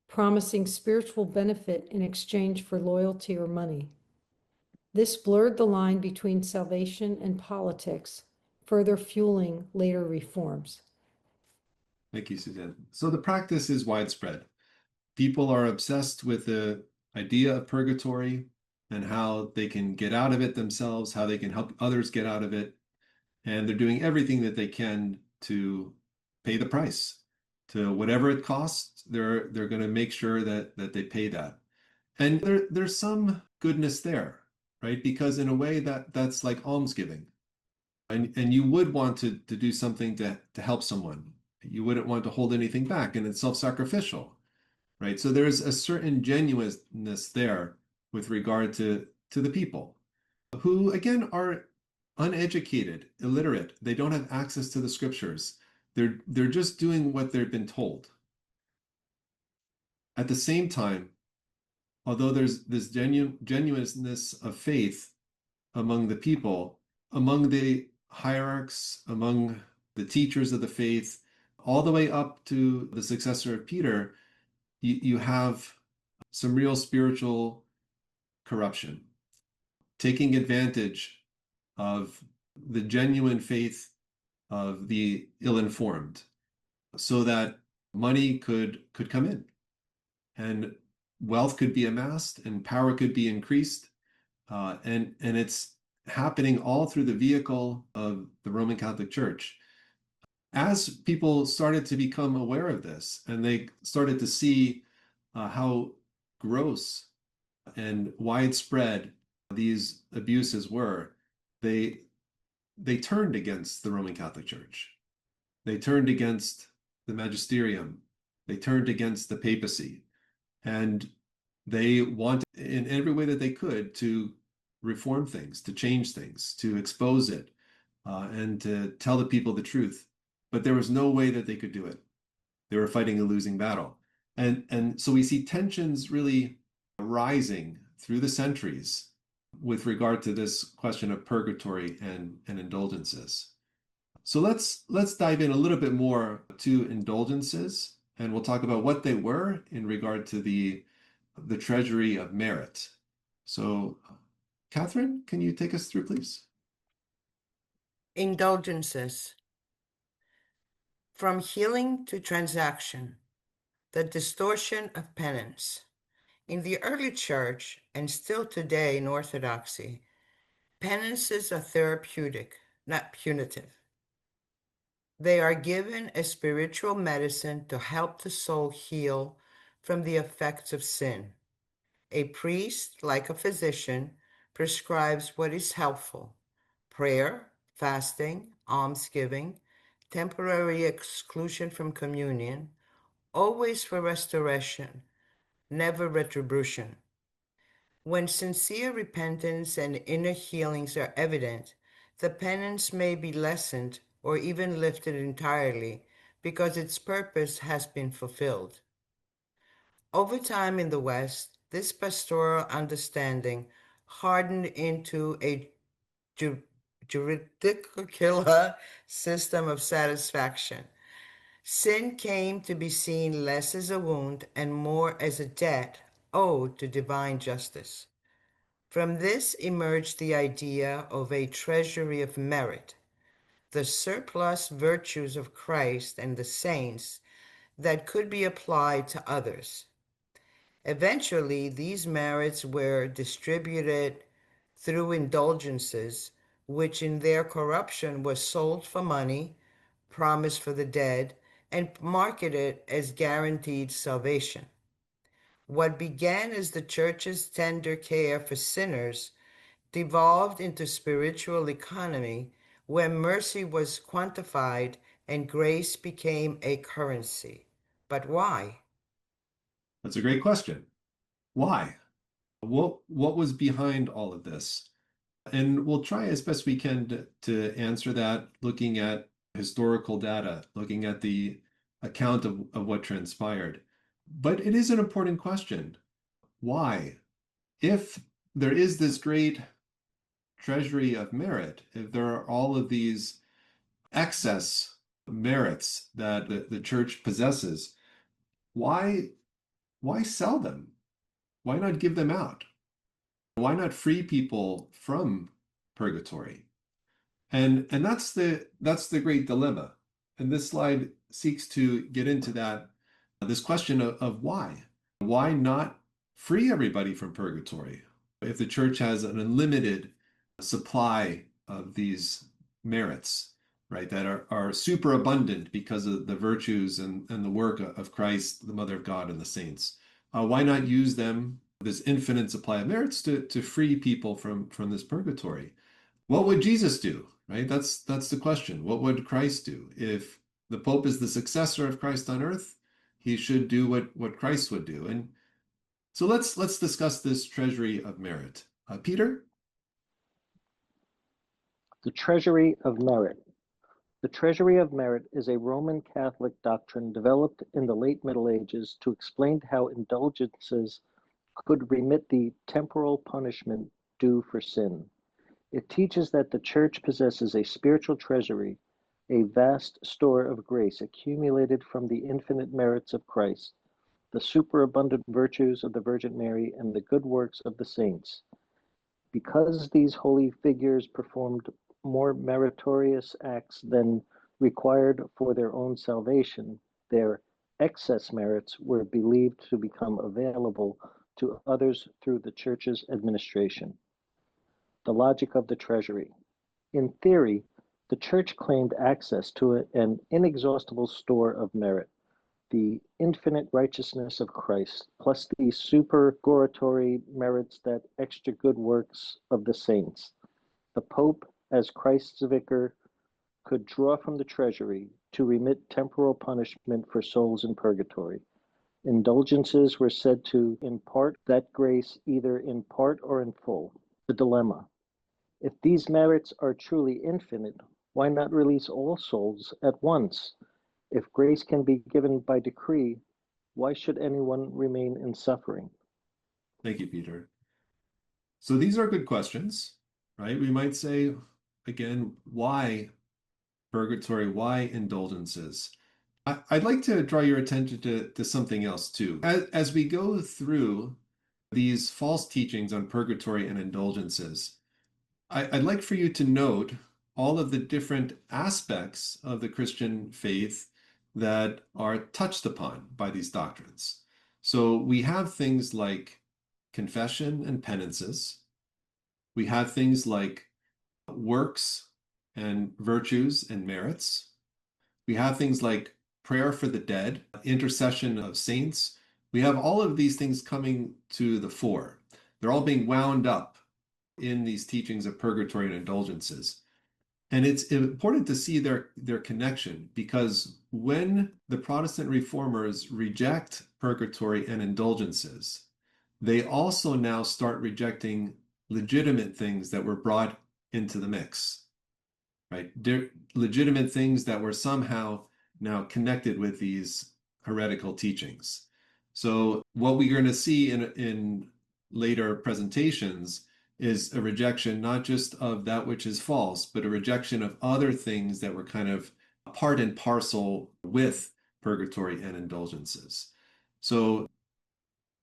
promising spiritual benefit in exchange for loyalty or money. This blurred the line between salvation and politics, further fueling later reforms. Thank you, Suzanne. So the practice is widespread. People are obsessed with the idea of purgatory and how they can get out of it themselves, how they can help others get out of it. And they're doing everything that they can to pay the price. To whatever it costs, they're going to make sure that they pay that. And there's some goodness there, right? Because in a way that's like almsgiving. And you would want to do something to help someone. You wouldn't want to hold anything back, and it's self-sacrificial, right? So there's a certain genuineness there with regard to the people who, again, are uneducated, illiterate. They don't have access to the scriptures. They're just doing what they've been told. At the same time, although there's this genuineness of faith among the people, among the hierarchs, among the teachers of the faith, all the way up to the successor of Peter, you have some real spiritual corruption, taking advantage of the genuine faith of the ill-informed so that money could come in and wealth could be amassed and power could be increased. And it's happening all through the vehicle of the Roman Catholic Church. As people started to become aware of this and they started to see how gross and widespread these abuses were, they turned against the Roman Catholic Church. They turned against the magisterium. They turned against the papacy. And they wanted, in every way that they could, to reform things, to change things, to expose it, and to tell the people the truth. But there was no way that they could do it. They were fighting a losing battle. And so we see tensions really rising through the centuries with regard to this question of purgatory and indulgences. So let's dive in a little bit more to indulgences, and we'll talk about what they were in regard to the Treasury of Merit. So, Catherine, can you take us through, please? Indulgences. From healing to transaction, the distortion of penance. In the early church, and still today in Orthodoxy, penances are therapeutic, not punitive. They are given as spiritual medicine to help the soul heal from the effects of sin. A priest, like a physician, prescribes what is helpful: prayer, fasting, almsgiving, temporary exclusion from communion, always for restoration, never retribution. When sincere repentance and inner healings are evident, the penance may be lessened or even lifted entirely because its purpose has been fulfilled. Over time in the West, this pastoral understanding hardened into a juridical system of satisfaction. Sin came to be seen less as a wound and more as a debt owed to divine justice. From this emerged the idea of a treasury of merit, the surplus virtues of Christ and the saints that could be applied to others. Eventually, these merits were distributed through indulgences, which in their corruption were sold for money, promised for the dead, and marketed as guaranteed salvation. What began as the church's tender care for sinners devolved into spiritual economy, where mercy was quantified and grace became a currency. But why? That's a great question. Why? What was behind all of this? And we'll try as best we can to answer that, looking at historical data, looking at the account of what transpired. But it is an important question. Why? If there is this great treasury of merit, if there are all of these excess merits that the church possesses, why sell them? Why not give them out? Why not free people from purgatory? And that's the great dilemma. And this slide seeks to get into that, this question of why. Why not free everybody from purgatory? If the church has an unlimited supply of these merits, right, that are super abundant because of the virtues and the work of Christ, the Mother of God, and the saints. Why not use them, this infinite supply of merits, to free people from this purgatory? What would Jesus do, right? That's the question. What would Christ do? If the Pope is the successor of Christ on earth, he should do what Christ would do. And so let's discuss this treasury of merit. Peter? The Treasury of Merit. The Treasury of Merit is a Roman Catholic doctrine developed in the late Middle Ages to explain how indulgences could remit the temporal punishment due for sin. It teaches that the Church possesses a spiritual treasury, a vast store of grace accumulated from the infinite merits of Christ, the superabundant virtues of the Virgin Mary, and the good works of the saints. Because these holy figures performed more meritorious acts than required for their own salvation, their excess merits were believed to become available to others through the Church's administration. The logic of the Treasury. In theory, the Church claimed access to an inexhaustible store of merit, the infinite righteousness of Christ, plus the supererogatory merits that extra good works of the saints. The Pope, as Christ's vicar, could draw from the treasury to remit temporal punishment for souls in purgatory. Indulgences were said to impart that grace either in part or in full. The dilemma. If these merits are truly infinite, why not release all souls at once? If grace can be given by decree, why should anyone remain in suffering? Thank you, Peter. So these are good questions, right? We might say, again, why purgatory? Why indulgences? I'd like to draw your attention to something else too. As we go through these false teachings on purgatory and indulgences, I'd like for you to note all of the different aspects of the Christian faith that are touched upon by these doctrines. So we have things like confession and penances. We have things like works and virtues and merits. We have things like prayer for the dead, intercession of saints. We have all of these things coming to the fore. They're all being wound up in these teachings of purgatory and indulgences. And it's important to see their connection, because when the Protestant reformers reject purgatory and indulgences, they also now start rejecting legitimate things that were brought into the mix, right? Legitimate things that were somehow now connected with these heretical teachings. So what we're going to see in later presentations is a rejection not just of that which is false, but a rejection of other things that were kind of part and parcel with purgatory and indulgences. So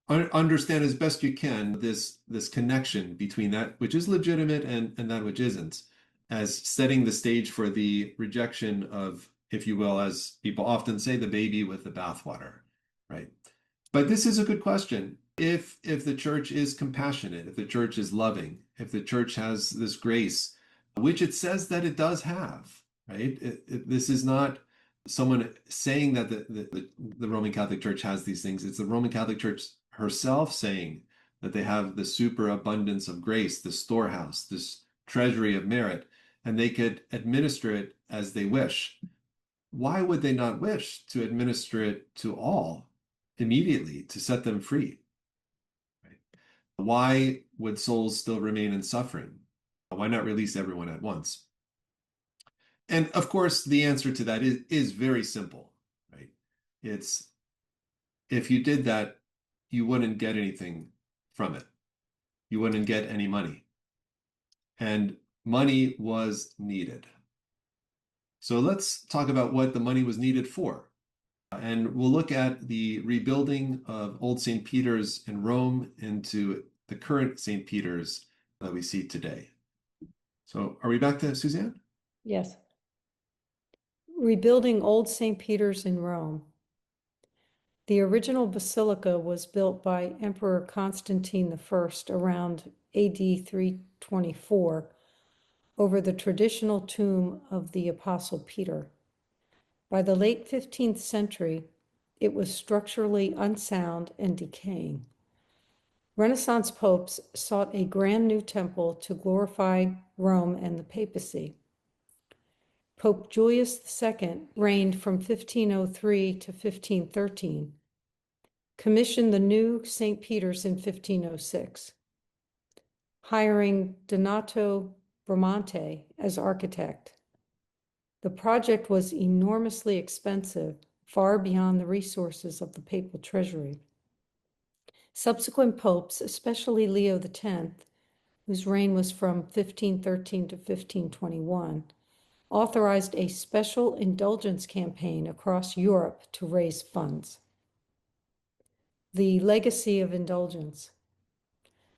understand as best you can this connection between that which is legitimate and that which isn't, as setting the stage for the rejection of, if you will, as people often say, the baby with the bathwater, right? But this is a good question. If the church is compassionate, if the church is loving, if the church has this grace, which it says that it does have, right? This is not someone saying that the Roman Catholic Church has these things. It's the Roman Catholic Church herself saying that they have the superabundance of grace, the storehouse, this treasury of merit, and they could administer it as they wish. Why would they not wish to administer it to all immediately to set them free? Right? Why would souls still remain in suffering? Why not release everyone at once? And of course, the answer to that is very simple, right? It's, if you did that, you wouldn't get anything from it. You wouldn't get any money. And money was needed. So let's talk about what the money was needed for. And we'll look at the rebuilding of Old St. Peter's in Rome into the current St. Peter's that we see today. So are we back to Suzanne? Yes. Rebuilding Old St. Peter's in Rome. The original basilica was built by Emperor Constantine I around AD 324 over the traditional tomb of the Apostle Peter. By the late 15th century, it was structurally unsound and decaying. Renaissance popes sought a grand new temple to glorify Rome and the papacy. Pope Julius II reigned from 1503 to 1513, commissioned the new St. Peter's in 1506, hiring Donato Bramante as architect. The project was enormously expensive, far beyond the resources of the papal treasury. Subsequent popes, especially Leo X, whose reign was from 1513 to 1521, authorized a special indulgence campaign across Europe to raise funds. The legacy of indulgence.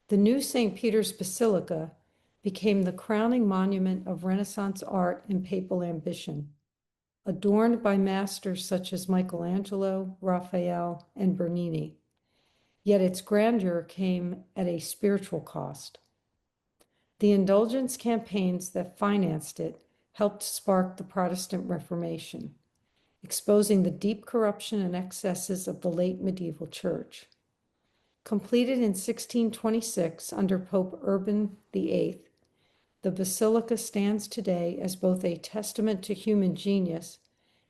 The new St. Peter's Basilica became the crowning monument of Renaissance art and papal ambition, adorned by masters such as Michelangelo, Raphael, and Bernini. Yet its grandeur came at a spiritual cost. The indulgence campaigns that financed it helped spark the Protestant Reformation, exposing the deep corruption and excesses of the late medieval church. Completed in 1626 under Pope Urban VIII, the basilica stands today as both a testament to human genius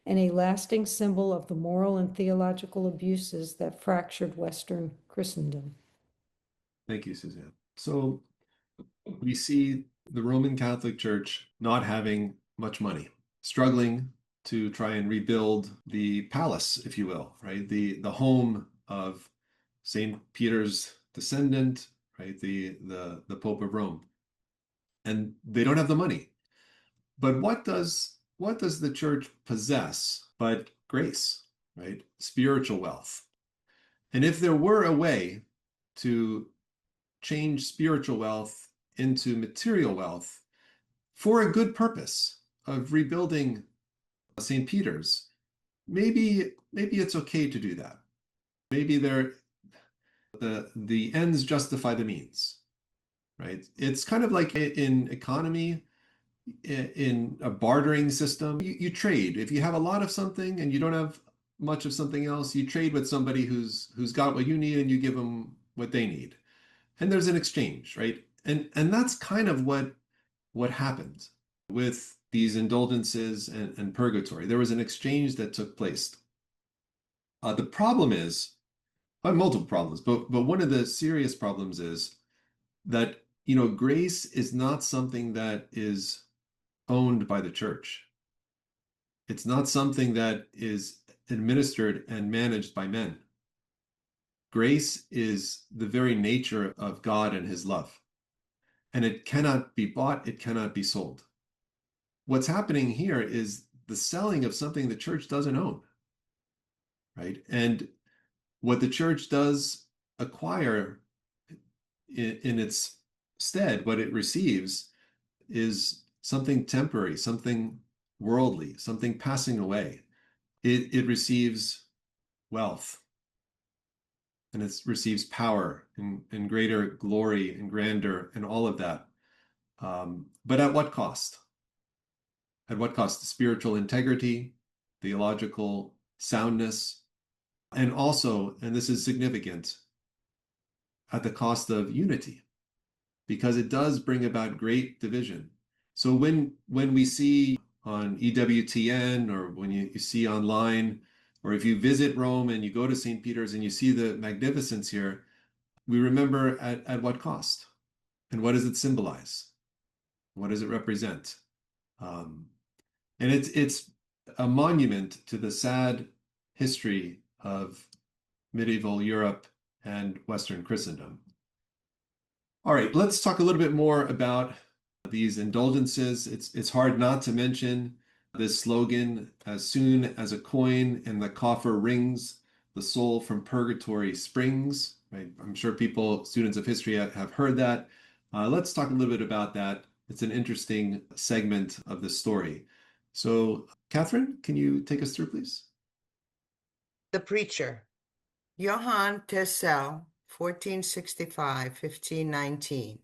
and a lasting symbol of the moral and theological abuses that fractured Western Christendom. Thank you, Suzanne. So we see the Roman Catholic Church not having much money, struggling to try and rebuild the palace, if you will, right? The home of St. Peter's descendant, right? The Pope of Rome. And they don't have the money. But what does the church possess but grace, right? Spiritual wealth. And if there were a way to change spiritual wealth into material wealth for a good purpose of rebuilding St. Peter's, maybe it's okay to do that. Maybe the ends justify the means, right? It's kind of like in economy, in a bartering system. You trade. If you have a lot of something and you don't have much of something else, you trade with somebody who's got what you need and you give them what they need. And there's an exchange, right? And that's kind of what happened with these indulgences and purgatory. There was an exchange that took place. The problem is, multiple problems, but one of the serious problems is that, grace is not something that is owned by the church. It's not something that is administered and managed by men. Grace is the very nature of God and his love. And it cannot be bought, it cannot be sold. What's happening here is the selling of something the church doesn't own, right? And what the church does acquire in its stead, what it receives, is something temporary, something worldly, something passing away. It receives wealth, and it receives power and greater glory and grandeur and all of that. But at what cost? At what cost? Spiritual integrity, theological soundness, and also, and this is significant, at the cost of unity, because it does bring about great division. So when we see on EWTN, or when you see online, or if you visit Rome and you go to St. Peter's and you see the magnificence here, we remember at what cost? And what does it symbolize? What does it represent? And it's a monument to the sad history of medieval Europe and Western Christendom. All right, let's talk a little bit more about these indulgences. It's hard not to mention this slogan, as soon as a coin in the coffer rings, the soul from purgatory springs. Right? I'm sure students of history have heard that. Let's talk a little bit about that. It's an interesting segment of the story. So, Catherine, can you take us through, please? The Preacher. Johann Tessel, 1465-1519.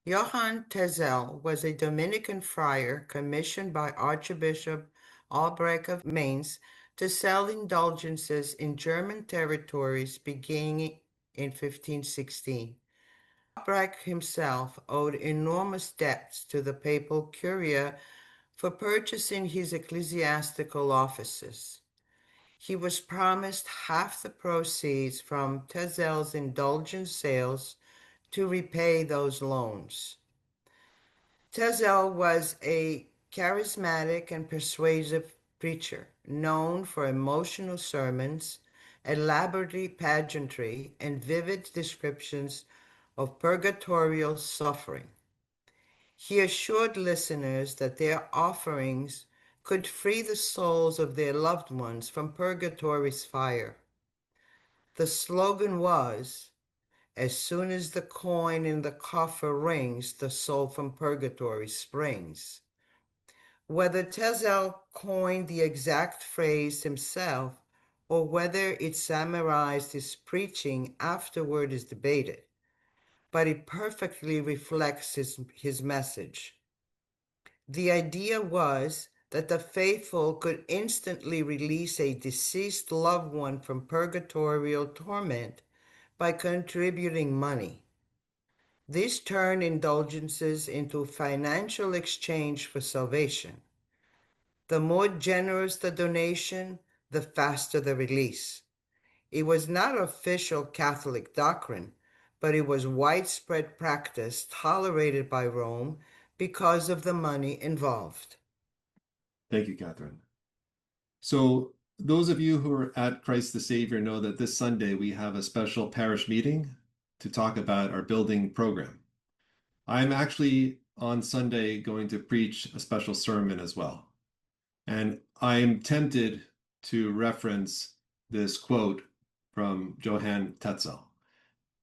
Johann Tessel was a Dominican friar commissioned by Archbishop Albrecht of Mainz to sell indulgences in German territories beginning in 1516. Albrecht himself owed enormous debts to the papal curia for purchasing his ecclesiastical offices. He was promised half the proceeds from Tessel's indulgence sales to repay those loans. Tessel was a charismatic and persuasive preacher, known for emotional sermons, elaborate pageantry, and vivid descriptions of purgatorial suffering. He assured listeners that their offerings could free the souls of their loved ones from purgatory's fire. The slogan was, as soon as the coin in the coffer rings, the soul from purgatory springs. Whether Tessel coined the exact phrase himself or whether it summarized his preaching afterward is debated. but it perfectly reflects his message. The idea was that the faithful could instantly release a deceased loved one from purgatorial torment by contributing money. This turned indulgences into financial exchange for salvation. The more generous the donation, the faster the release. It was not official Catholic doctrine, but it was widespread practice tolerated by Rome because of the money involved. Thank you, Catherine. So those of you who are at Christ the Savior know that this Sunday we have a special parish meeting to talk about our building program. I'm actually on Sunday going to preach a special sermon as well. And I'm tempted to reference this quote from Johann Tetzel,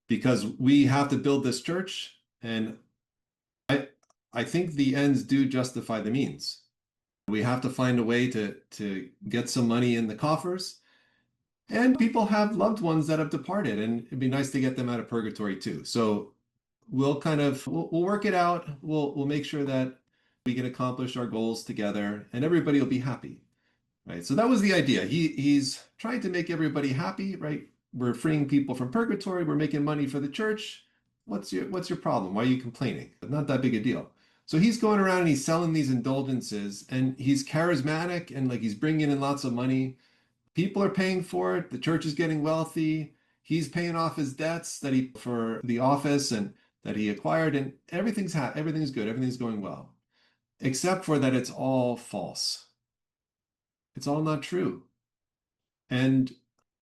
because we have to build this church, and I think the ends do justify the means. We have to find a way to get some money in the coffers. And people have loved ones that have departed, and it'd be nice to get them out of purgatory too. So we'll work it out. We'll make sure that we can accomplish our goals together, and everybody will be happy, right? So that was the idea. He's trying to make everybody happy, right? We're freeing people from purgatory. We're making money for the church. What's your problem? Why are you complaining? Not that big a deal. So he's going around and he's selling these indulgences, and he's charismatic, and like he's bringing in lots of money. People are paying for it. The church is getting wealthy. He's paying off his debts for the office and that he acquired, and everything's good. Everything's going well, except for that it's all false. It's all not true. And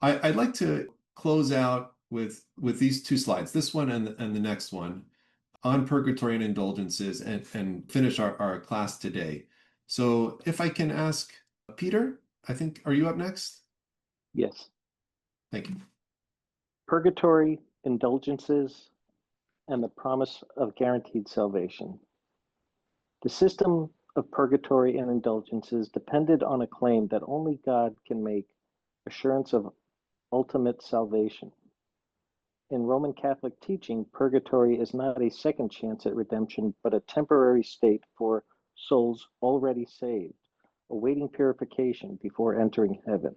I'd like to close out with these two slides, this one and the next one, on purgatory and indulgences, and finish our class today. So if I can ask Peter, are you up next? Yes. Thank you. Purgatory, indulgences, and the promise of guaranteed salvation. The system of purgatory and indulgences depended on a claim that only God can make assurance of ultimate salvation. In Roman Catholic teaching, purgatory is not a second chance at redemption, but a temporary state for souls already saved, awaiting purification before entering heaven.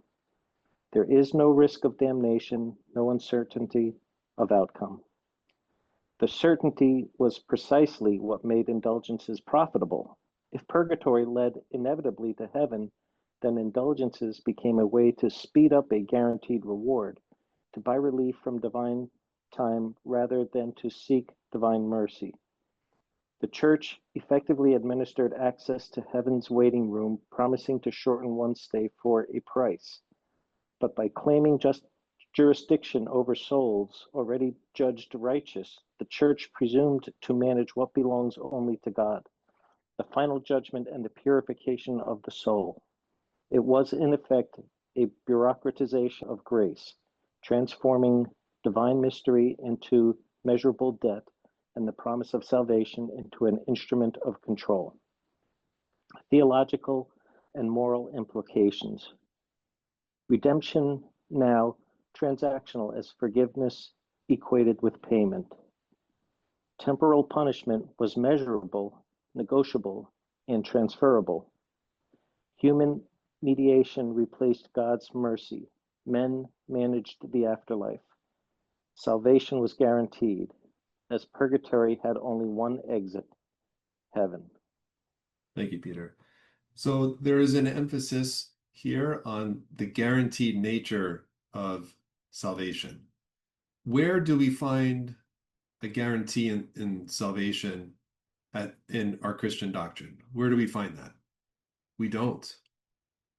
There is no risk of damnation, no uncertainty of outcome. The certainty was precisely what made indulgences profitable. If purgatory led inevitably to heaven, then indulgences became a way to speed up a guaranteed reward, to buy relief from divine time rather than to seek divine mercy. The Church effectively administered access to heaven's waiting room, promising to shorten one's stay for a price. But by claiming just jurisdiction over souls already judged righteous, the Church presumed to manage what belongs only to God, the final judgment and the purification of the soul. It was, in effect, a bureaucratization of grace, transforming divine mystery into measurable debt and the promise of salvation into an instrument of control. Theological and moral implications. Redemption, now transactional as forgiveness equated with payment. Temporal punishment was measurable, negotiable, and transferable. Human mediation replaced God's mercy. Men managed the afterlife. Salvation was guaranteed, as purgatory had only one exit, heaven. Thank you, Peter. So there is an emphasis here on the guaranteed nature of salvation. Where do we find a guarantee in salvation in our Christian doctrine? Where do we find that? We don't.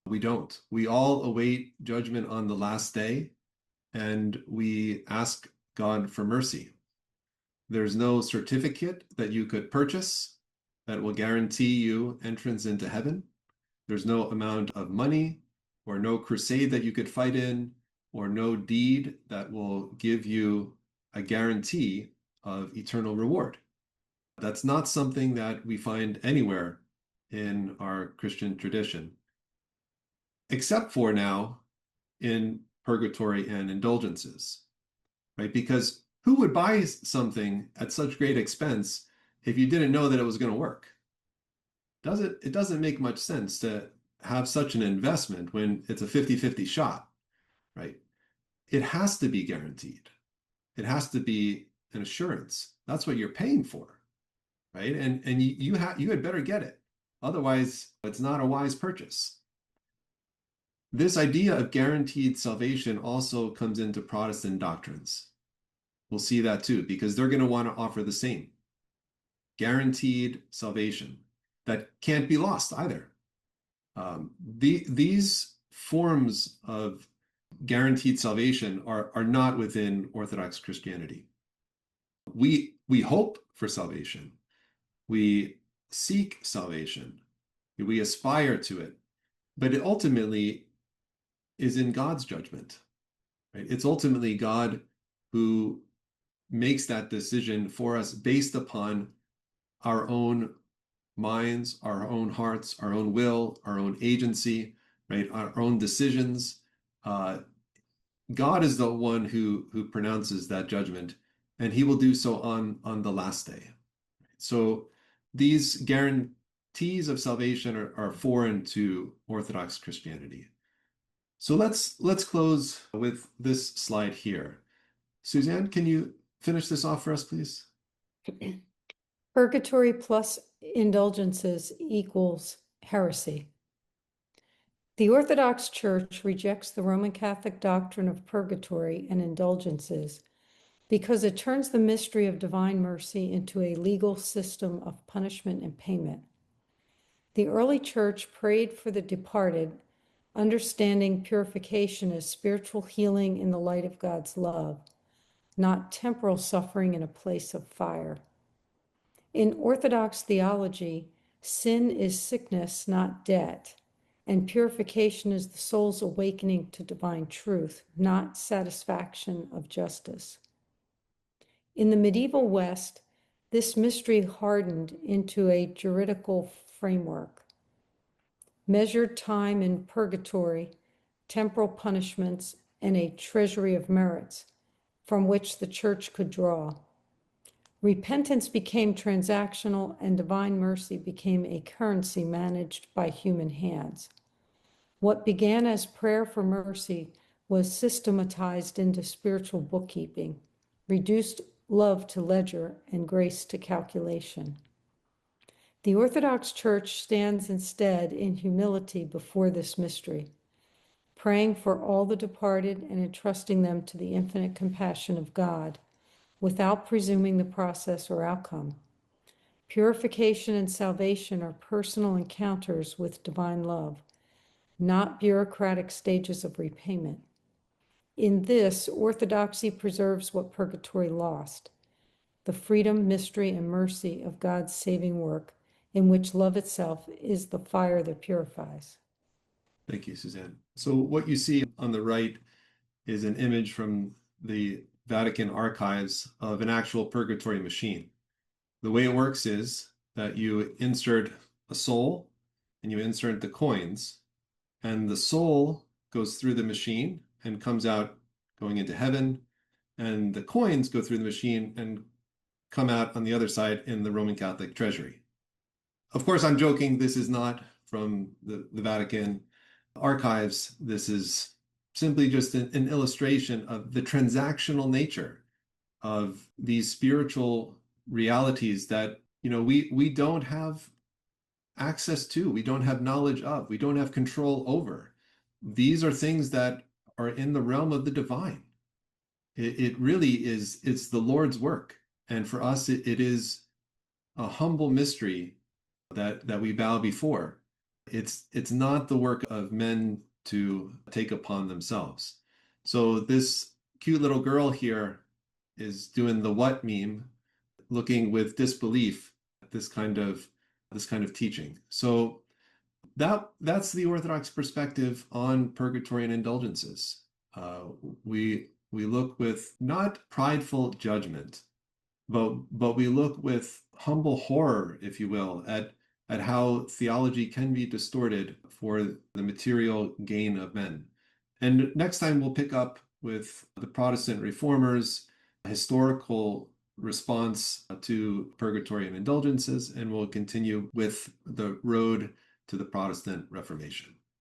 We don't. We all await judgment on the last day, and we ask God for mercy. There's no certificate that you could purchase that will guarantee you entrance into heaven. There's no amount of money or no crusade that you could fight in, or no deed that will give you a guarantee of eternal reward. That's not something that we find anywhere in our Christian tradition, except for now in purgatory and indulgences, right? Because Who would buy something at such great expense if you didn't know that it was going to work? It doesn't make much sense to have such an investment when it's a 50-50 shot, right? It has to be guaranteed. It has to be an assurance. That's what you're paying for, right? And you had better get it. Otherwise, it's not a wise purchase. This idea of guaranteed salvation also comes into Protestant doctrines. We'll see that too, because they're going to want to offer the same guaranteed salvation that can't be lost either. These forms of guaranteed salvation are not within Orthodox Christianity. We hope for salvation. We seek salvation. We aspire to it. But it ultimately is in God's judgment, right? It's ultimately God who makes that decision for us based upon our own minds, our own hearts, our own will, our own agency, right? Our own decisions. God is the one who pronounces that judgment, and he will do so on the last day. So these guarantees of salvation are foreign to Orthodox Christianity. So let's close with this slide here. Suzanne, can you finish this off for us, please? Purgatory plus indulgences equals heresy. The Orthodox Church rejects the Roman Catholic doctrine of purgatory and indulgences because it turns the mystery of divine mercy into a legal system of punishment and payment. The early church prayed for the departed, understanding purification as spiritual healing in the light of God's love, not temporal suffering in a place of fire. In Orthodox theology, sin is sickness, not debt, and purification is the soul's awakening to divine truth, not satisfaction of justice. In the medieval West, this mystery hardened into a juridical framework. Measured time in purgatory, temporal punishments, and a treasury of merits from which the church could draw. Repentance became transactional, and divine mercy became a currency managed by human hands. What began as prayer for mercy was systematized into spiritual bookkeeping, reduced love to ledger and grace to calculation. The Orthodox Church stands instead in humility before this mystery, praying for all the departed and entrusting them to the infinite compassion of God, without presuming the process or outcome. Purification and salvation are personal encounters with divine love, not bureaucratic stages of repayment. In this, orthodoxy preserves what purgatory lost: the freedom, mystery, and mercy of God's saving work, in which love itself is the fire that purifies. Thank you, Suzanne. So what you see on the right is an image from the Vatican archives of an actual purgatory machine. The way it works is that you insert a soul and you insert the coins, and the soul goes through the machine and comes out going into heaven, and the coins go through the machine and come out on the other side in the Roman Catholic treasury. Of course, I'm joking. This is not from the Vatican archives. This is simply just an illustration of the transactional nature of these spiritual realities that, we don't have access to, we don't have knowledge of, we don't have control over. These are things that are in the realm of the divine. It really is, it's the Lord's work. And for us, it is a humble mystery that we bow before. It's not the work of men to take upon themselves. So this cute little girl here is doing the what meme, looking with disbelief at this kind of teaching. So that's the Orthodox perspective on purgatory and indulgences. We look with not prideful judgment, but we look with humble horror, if you will, at how theology can be distorted for the material gain of men. And next time we'll pick up with the Protestant reformers historical response to Purgatory and Indulgences, and we'll continue with the road to the Protestant Reformation.